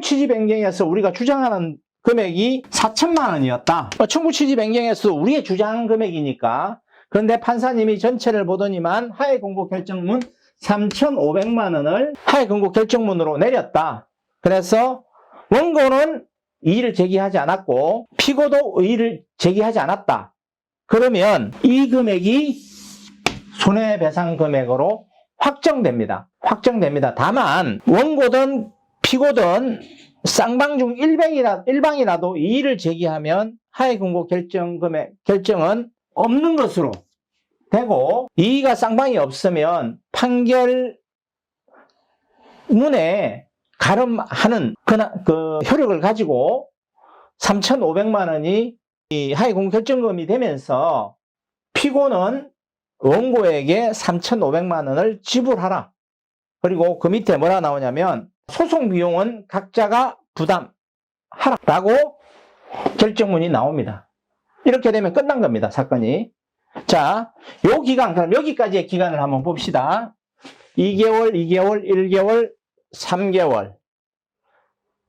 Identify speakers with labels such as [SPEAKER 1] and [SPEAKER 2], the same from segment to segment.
[SPEAKER 1] 취지 변경에서 우리가 주장하는 금액이 4천만 원이었다. 청구 취지 변경에서 우리의 주장 금액이니까. 그런데 판사님이 전체를 보더니만 하해 공고 결정문 3,500만 원을 하해 공고 결정문으로 내렸다. 그래서 원고는 이의를 제기하지 않았고 피고도 의의를 제기하지 않았다. 그러면 이 금액이 손해배상 금액으로 확정됩니다. 다만 원고든 피고든 쌍방 중 일방이라도 이의를 제기하면 하해 공고 결정은 없는 것으로 되고, 이의가 쌍방이 없으면 판결문에 가름하는 그 효력을 가지고 3,500만 원이 이 하해 공고 결정금이 되면서 피고는 원고에게 3,500만 원을 지불하라. 그리고 그 밑에 뭐라 나오냐면 소송 비용은 각자가 부담하라라고 결정문이 나옵니다. 이렇게 되면 끝난 겁니다, 사건이. 자, 요 기간, 그럼 여기까지의 기간을 한번 봅시다. 2개월, 2개월, 1개월, 3개월,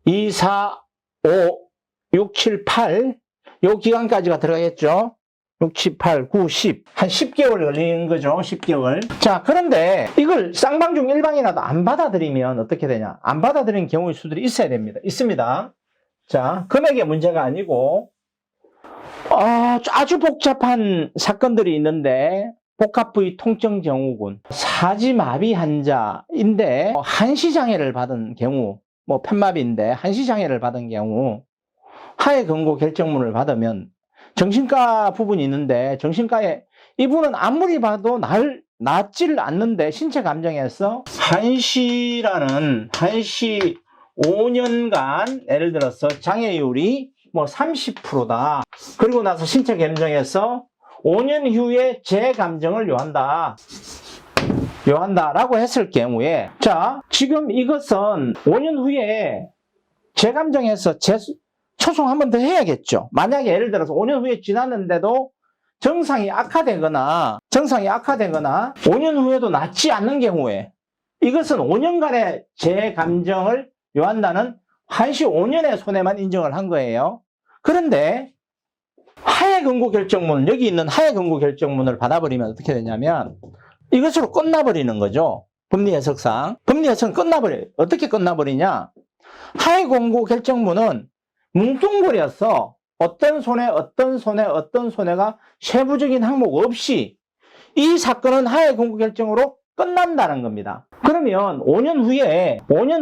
[SPEAKER 1] 2, 4, 5, 6, 7, 8, 요 기간까지가 들어가겠죠? 6, 7, 8, 9, 10. 한 10개월 걸리는 거죠. 10개월. 자, 그런데 이걸 쌍방 중 일방이라도 안 받아들이면 어떻게 되냐? 안 받아들이는 경우의 수들이 있어야 됩니다. 있습니다. 자, 금액의 문제가 아니고, 아주 복잡한 사건들이 있는데, 복합부위 통증증후군, 사지마비 환자인데, 한시장애를 받은 경우, 편마비인데, 한시장애를 받은 경우, 하해 권고 결정문을 받으면, 정신과 부분이 있는데 정신과에 이분은 아무리 봐도 낫지를 않는데 신체 감정에서 한시 5년간 예를 들어서 장애율이 30%다. 그리고 나서 신체 감정에서 5년 후에 재감정을 요한다라고 했을 경우에, 자, 지금 이것은 5년 후에 재감정해서 소송 한 번 더 해야겠죠. 만약에 예를 들어서 5년 후에 지났는데도 증상이 악화되거나 5년 후에도 낫지 않는 경우에 이것은 5년간의 재감정을 요한다는 한시 5년의 손해만 인정을 한 거예요. 그런데 하해 권고 결정문, 여기 있는 하해 권고 결정문을 받아버리면 어떻게 되냐면 이것으로 끝나버리는 거죠. 법리 해석상. 법리 해석은 끝나버려요. 어떻게 끝나버리냐? 하해 권고 결정문은 뭉뚱그려서 어떤 손해가 세부적인 항목 없이 이 사건은 하해 권고 결정으로 끝난다는 겁니다. 그러면 5년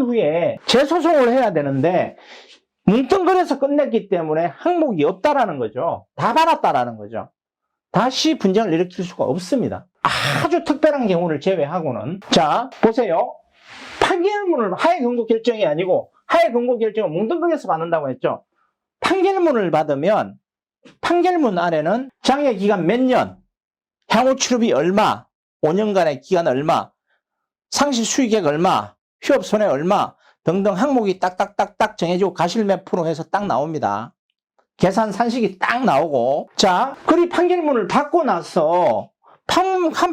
[SPEAKER 1] 후에 재소송을 해야 되는데 뭉뚱그려서 끝냈기 때문에 항목이 없다라는 거죠. 다 받았다라는 거죠. 다시 분쟁을 일으킬 수가 없습니다. 아주 특별한 경우를 제외하고는. 자, 보세요. 판결문을 하해 권고 결정이 아니고 하해 권고 결정을 뭉뚱그려서 받는다고 했죠. 판결문을 받으면 판결문 아래는 장애 기간 몇 년, 향후 치료비 얼마, 5년간의 기간 얼마, 상실 수익액 얼마, 휴업 손해 얼마 등등 항목이 딱딱딱딱 정해지고 가실 몇 프로 해서 딱 나옵니다. 계산 산식이 딱 나오고. 자, 그리 판결문을 받고 나서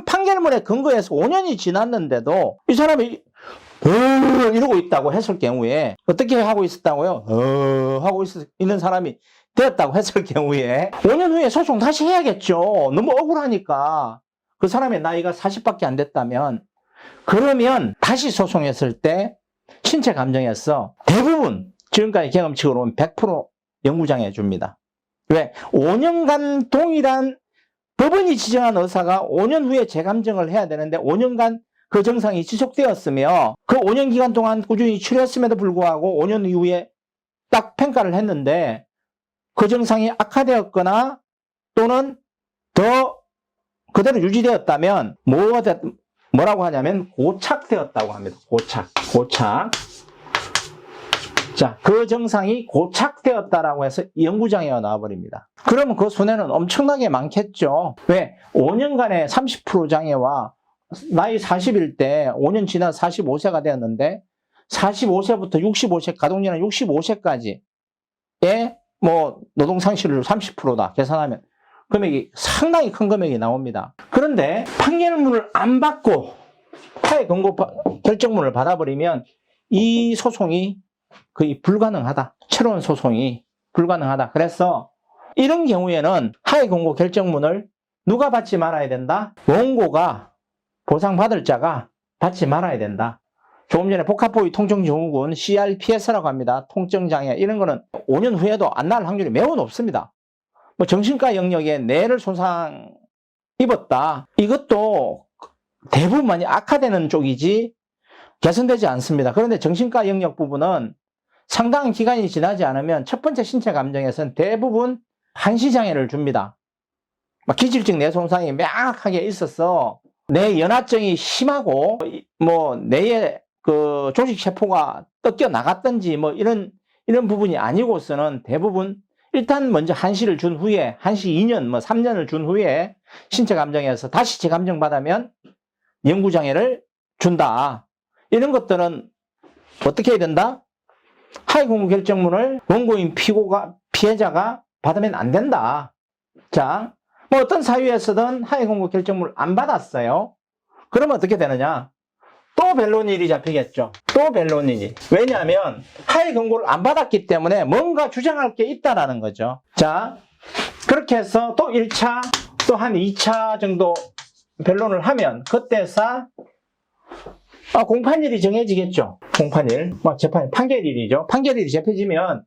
[SPEAKER 1] 판결문에 근거해서 5년이 지났는데도 이 사람이 이러고 있다고 했을 경우에 어떻게 하고 있었다고요? 하고 있는 사람이 되었다고 했을 경우에 5년 후에 소송 다시 해야겠죠. 너무 억울하니까. 그 사람의 나이가 40밖에 안 됐다면, 그러면 다시 소송했을 때 신체 감정에서 대부분 지금까지 경험칙으로 100% 영구장애 줍니다. 왜? 5년간 동일한 법원이 지정한 의사가 5년 후에 재감정을 해야 되는데 5년간 그 증상이 지속되었으며 그 5년 기간 동안 꾸준히 치료했음에도 불구하고 5년 이후에 딱 평가를 했는데 그 증상이 악화되었거나 또는 더 그대로 유지되었다면 뭐라고 하냐면 고착되었다고 합니다. 고착. 자, 그 증상이 고착되었다라고 해서 영구장애가 나와버립니다. 그러면 그 손해는 엄청나게 많겠죠. 왜? 5년간의 30% 장애와 나이 40일 때 5년 지나 45세가 되었는데 45세부터 65세, 가동연한 65세까지의 노동상실률 30%다 계산하면 금액이 상당히 큰 금액이 나옵니다. 그런데 판결문을 안 받고 하해 권고 결정문을 받아버리면 이 소송이 거의 불가능하다. 새로운 소송이 불가능하다. 그래서 이런 경우에는 하위 공고 결정문을 누가 받지 말아야 된다? 원고가 보상받을 자가 받지 말아야 된다. 조금 전에 복합보위 통증증후군 CRPS라고 합니다. 통증장애 이런 거는 5년 후에도 안 날 확률이 매우 높습니다. 뭐 정신과 영역에 뇌를 손상 입었다. 이것도 대부분 많이 악화되는 쪽이지 개선되지 않습니다. 그런데 정신과 영역 부분은 상당한 기간이 지나지 않으면 첫 번째 신체 감정에서는 대부분 한시장애를 줍니다. 기질적 뇌 손상이 명확하게 있어서 뇌 연화증이 심하고 뭐 뇌에 그 조직세포가 뜯겨 나갔든지 뭐 이런 부분이 아니고서는 대부분 일단 먼저 한시를 준 후에 한시 2년 뭐 3년을 준 후에 신체 감정에서 다시 재감정 받으면 영구장애를 준다. 이런 것들은 어떻게 해야 된다? 하위 공고 결정문을 원고인 피해자가 받으면 안 된다. 자, 뭐 어떤 사유에서든 하위 공고 결정문을 안 받았어요. 그러면 어떻게 되느냐? 또 변론일이 잡히겠죠. 또 변론일이. 왜냐하면 하위 공고를 안 받았기 때문에 뭔가 주장할 게 있다라는 거죠. 자, 그렇게 해서 또 1차, 또 한 2차 정도 변론을 하면 그때서 공판일이 정해지겠죠. 공판일, 재판, 판결일이죠. 판결일이 잡혀지면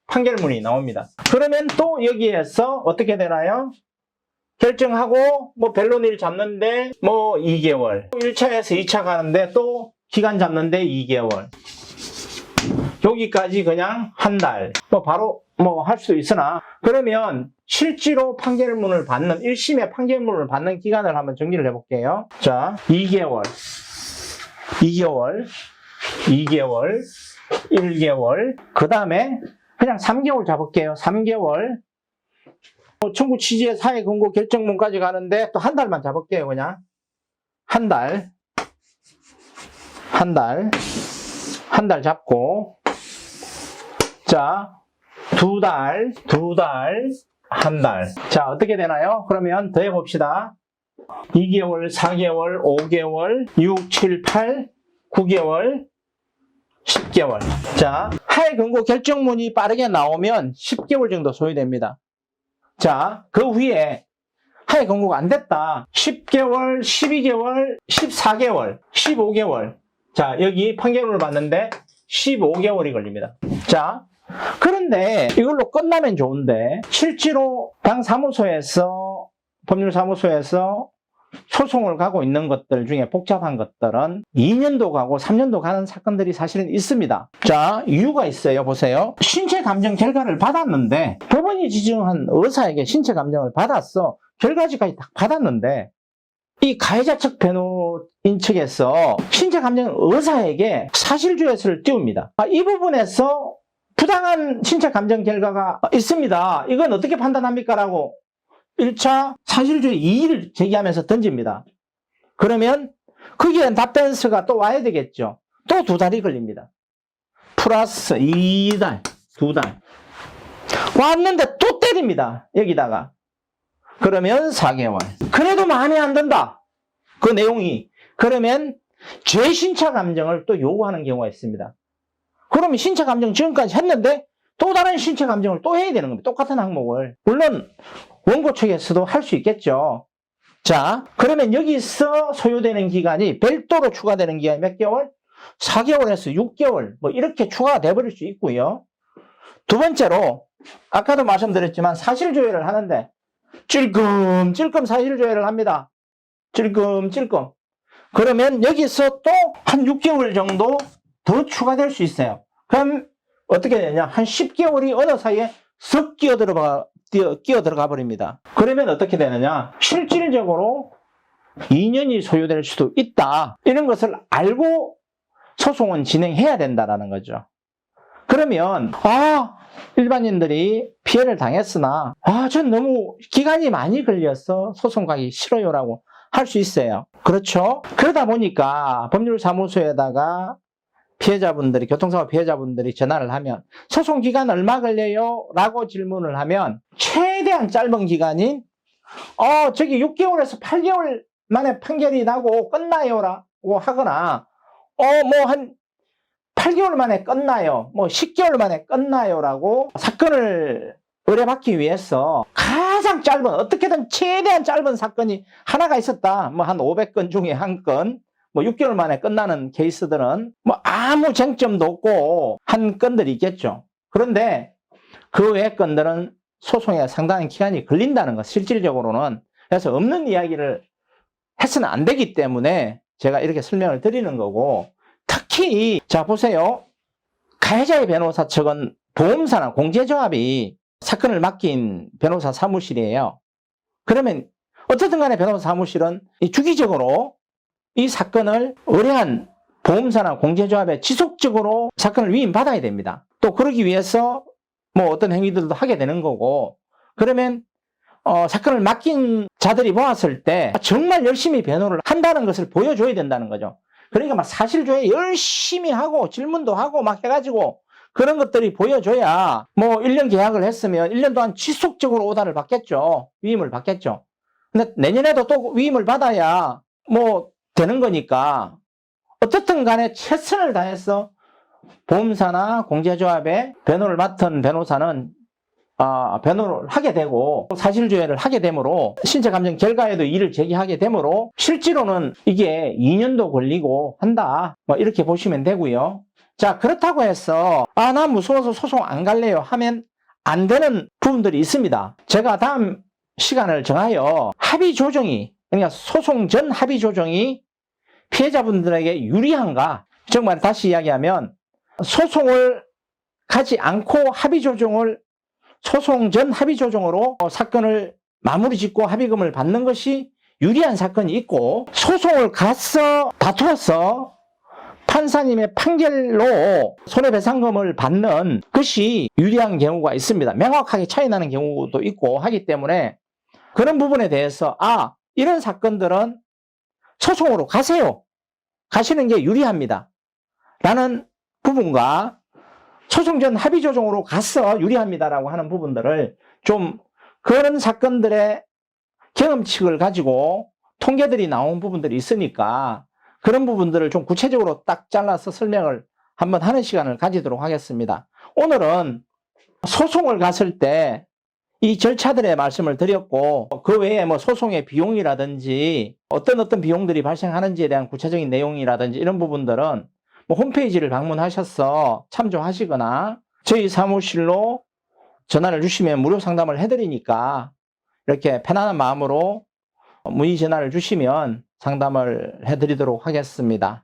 [SPEAKER 1] 판결문이 나옵니다. 그러면 또 여기에서 어떻게 되나요? 결정하고 뭐 변론일 잡는데 뭐 2개월, 1차에서 2차 가는데 또 기간 잡는데 2개월, 여기까지 그냥 한 달, 뭐 바로 뭐 할 수 있으나, 그러면 실제로 판결문을 받는 1심의 판결문을 받는 기간을 한번 정리를 해볼게요. 자, 2개월, 1개월, 그 다음에 그냥 3개월 잡을게요. 3개월. 청구 취지의 사회 공고 결정문까지 가는데 또 한 달만 잡을게요. 그냥 한 달 잡고, 자, 두 달, 한 달. 자, 어떻게 되나요? 그러면 더 해봅시다. 2개월, 4개월, 5개월, 6, 7, 8, 9개월, 10개월. 자, 하위 공고 결정문이 빠르게 나오면 10개월 정도 소요됩니다. 자, 그 후에 하위 공고가 안 됐다. 10개월, 12개월, 14개월, 15개월. 자, 여기 판결문을 봤는데 15개월이 걸립니다. 자, 그런데 이걸로 끝나면 좋은데 실제로 당 법률사무소에서 소송을 가고 있는 것들 중에 복잡한 것들은 2년도 가고 3년도 가는 사건들이 사실은 있습니다. 자, 이유가 있어요. 보세요. 신체 감정 결과를 받았는데, 법원이 지정한 의사에게 신체 감정을 받았어. 결과지까지 다 받았는데, 이 가해자 측 변호인 측에서 신체 감정을 의사에게 사실조회서를 띄웁니다. 이 부분에서 부당한 신체 감정 결과가 있습니다. 이건 어떻게 판단합니까? 라고 1차 사실조회 이의를 제기하면서 던집니다. 그러면 거기에 답변서가 또 와야 되겠죠. 또 2달이 걸립니다. 플러스 2달, 2달. 왔는데 또 때립니다. 여기다가. 그러면 4개월. 그래도 마음에 안 든다. 그 내용이. 그러면 재신체 감정을 또 요구하는 경우가 있습니다. 그러면 신체 감정 지금까지 했는데 또 다른 신체 감정을 또 해야 되는 겁니다. 똑같은 항목을. 물론 원고 측에서도 할 수 있겠죠. 자, 그러면 여기서 소요되는 기간이 별도로 추가되는 기간이 몇 개월? 4개월에서 6개월 뭐 이렇게 추가가 돼버릴 수 있고요. 두 번째로 아까도 말씀드렸지만 사실조회를 하는데 찔끔찔끔 사실조회를 합니다. 찔끔찔끔. 그러면 여기서 또 한 6개월 정도 더 추가될 수 있어요. 그럼 어떻게 되냐? 한 10개월이 어느 사이에 쓱 끼어 들어가 버립니다. 그러면 어떻게 되느냐? 실질적으로 2년이 소요될 수도 있다. 이런 것을 알고 소송은 진행해야 된다는 거죠. 그러면 일반인들이 피해를 당했으나 전 너무 기간이 많이 걸려서 소송 가기 싫어요라고 할 수 있어요. 그렇죠? 그러다 보니까 법률사무소에다가 교통사고 피해자분들이 전화를 하면 소송 기간 얼마 걸려요? 라고 질문을 하면 최대한 짧은 기간인 저기 6개월에서 8개월 만에 판결이 나고 끝나요? 라고 하거나 뭐 한 8개월 만에 끝나요. 뭐 10개월 만에 끝나요라고 사건을 의뢰받기 위해서 가장 짧은, 어떻게든 최대한 짧은 사건이 하나가 있었다. 뭐 한 500건 중에 한 건, 뭐 6개월 만에 끝나는 케이스들은 뭐 아무 쟁점도 없고 한 건들이 있겠죠. 그런데 그 외의 건들은 소송에 상당한 기간이 걸린다는 것, 실질적으로는. 그래서 없는 이야기를 해서는 안 되기 때문에 제가 이렇게 설명을 드리는 거고, 특히 자 보세요. 가해자의 변호사 측은 보험사나 공제조합이 사건을 맡긴 변호사 사무실이에요. 그러면 어쨌든 간에 변호사 사무실은 주기적으로 이 사건을 의뢰한 보험사나 공제조합에 지속적으로 사건을 위임받아야 됩니다. 또 그러기 위해서 뭐 어떤 행위들도 하게 되는 거고, 그러면 사건을 맡긴 자들이 보았을 때 정말 열심히 변호를 한다는 것을 보여줘야 된다는 거죠. 그러니까 막 사실조회 열심히 하고 질문도 하고 막 해가지고 그런 것들이 보여줘야 뭐 1년 계약을 했으면 1년 동안 지속적으로 오다를 받겠죠. 위임을 받겠죠. 근데 내년에도 또 위임을 받아야 뭐 되는 거니까 어떻든 간에 최선을 다해서 보험사나 공제조합에 변호를 맡은 변호사는 변호를 하게 되고 사실조회를 하게 되므로 신체감정 결과에도 이의를 제기하게 되므로 실제로는 이게 2년도 걸리고 한다. 뭐 이렇게 보시면 되고요. 자, 그렇다고 해서 나 무서워서 소송 안 갈래요 하면 안 되는 부분들이 있습니다. 제가 다음 시간을 정하여 합의 조정이, 그러니까 소송 전 합의 조정이 피해자분들에게 유리한가, 정말 다시 이야기하면 소송을 가지 않고 합의 조정을, 소송 전 합의 조정으로 사건을 마무리 짓고 합의금을 받는 것이 유리한 사건이 있고, 소송을 가서 다투어서 판사님의 판결로 손해배상금을 받는 것이 유리한 경우가 있습니다. 명확하게 차이 나는 경우도 있고 하기 때문에 그런 부분에 대해서 이런 사건들은 소송으로 가세요. 가시는 게 유리합니다. 라는 부분과 소송 전 합의 조정으로 가서 유리합니다라고 하는 부분들을 좀, 그런 사건들의 경험칙을 가지고 통계들이 나온 부분들이 있으니까 그런 부분들을 좀 구체적으로 딱 잘라서 설명을 한번 하는 시간을 가지도록 하겠습니다. 오늘은 소송을 갔을 때 이 절차들의 말씀을 드렸고, 그 외에 뭐 소송의 비용이라든지 어떤 비용들이 발생하는지에 대한 구체적인 내용이라든지 이런 부분들은 뭐 홈페이지를 방문하셔서 참조하시거나 저희 사무실로 전화를 주시면 무료 상담을 해드리니까 이렇게 편안한 마음으로 문의 전화를 주시면 상담을 해드리도록 하겠습니다.